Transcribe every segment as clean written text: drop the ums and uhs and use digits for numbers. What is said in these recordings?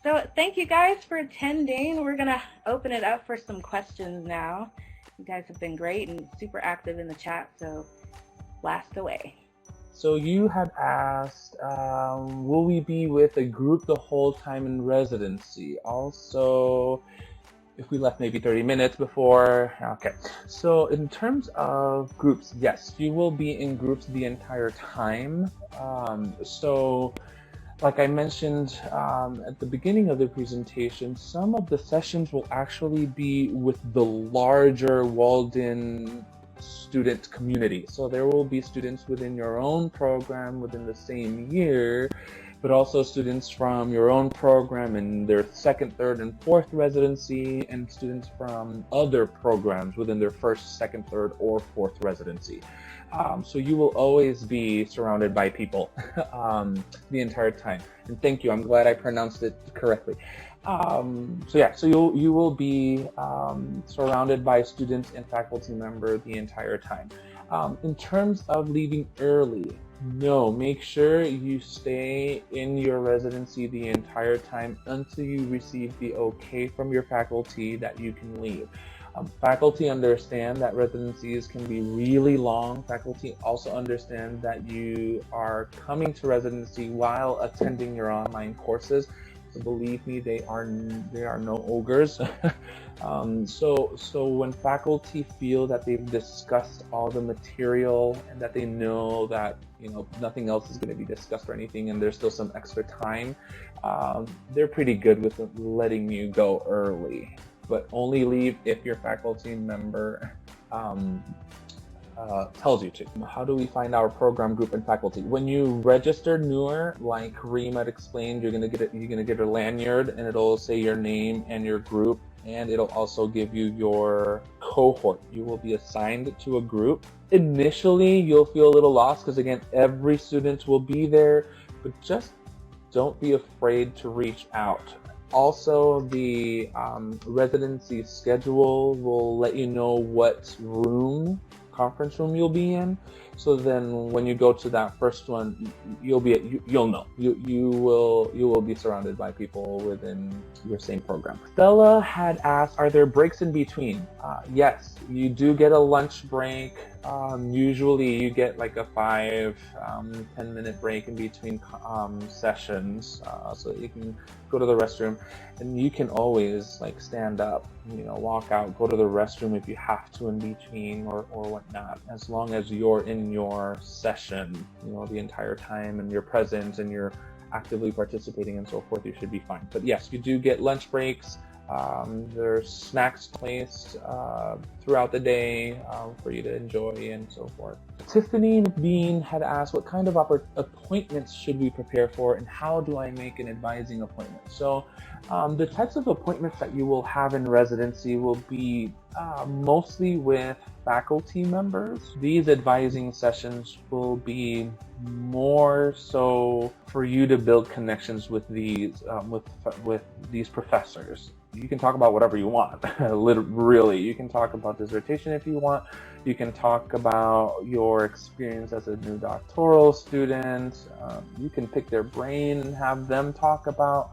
So thank you guys for attending. We're going to open it up for some questions now. You guys have been great and super active in the chat, so blast away. So you had asked, will we be with a group the whole time in residency? Also, if we left maybe 30 minutes before, okay. So in terms of groups, yes, you will be in groups the entire time. So like I mentioned at the beginning of the presentation, some of the sessions will actually be with the larger Walden student community. So there will be students within your own program within the same year, but also students from your own program in their second, third, and fourth residency, and students from other programs within their first, second, third, or fourth residency. So you will always be surrounded by people the entire time. And thank you, I'm glad I pronounced it correctly. So you will be surrounded by students and faculty members the entire time. In terms of leaving early, no, make sure you stay in your residency the entire time until you receive the okay from your faculty that you can leave. Faculty understand that residencies can be really long. Faculty also understand that you are coming to residency while attending your online courses. So believe me, they are no ogres. So when faculty feel that they've discussed all the material and that they know that nothing else is going to be discussed or anything, and there's still some extra time, they're pretty good with letting you go early. But only leave if your faculty member tells you to. How do we find our program group and faculty? When you register newer, like Rhemma explained, you're gonna get a lanyard, and it'll say your name and your group, and it'll also give you your cohort. You will be assigned to a group. Initially, you'll feel a little lost because again, every student will be there, but just don't be afraid to reach out. Also, the residency schedule will let you know what conference room you'll be in. So then when you go to that first one, you'll know. You will be surrounded by people within your same program. Stella had asked, are there breaks in between? Yes, you do get a lunch break. Usually you get like a 5-10 minute break in between sessions, so that you can go to the restroom, and you can always like stand up, walk out, go to the restroom if you have to in between or whatnot. As long as you're in your session, the entire time, and you're present and you're actively participating and so forth, you should be fine. But yes, you do get lunch breaks. There's snacks placed throughout the day for you to enjoy and so forth. Tiffany McBean had asked, what kind of appointments should we prepare for, and how do I make an advising appointment? So the types of appointments that you will have in residency will be mostly with faculty members. These advising sessions will be more so for you to build connections with these professors. You can talk about whatever you want. Really, you can talk about dissertation if you want. You can talk about your experience as a new doctoral student. You can pick their brain and have them talk about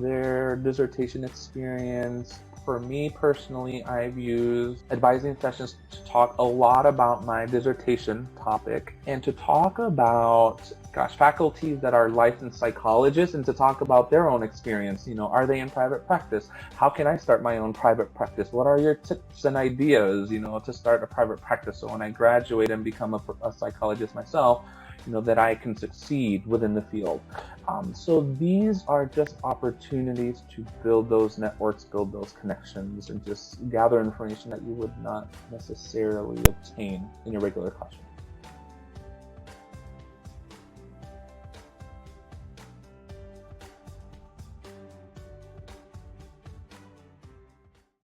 their dissertation experience. For me personally, I've used advising sessions to talk a lot about my dissertation topic and to talk about, faculties that are licensed psychologists and to talk about their own experience. Are they in private practice? How can I start my own private practice? What are your tips and ideas, to start a private practice? So when I graduate and become a psychologist myself, that I can succeed within the field. So these are just opportunities to build those networks, build those connections, and just gather information that you would not necessarily obtain in your regular classroom.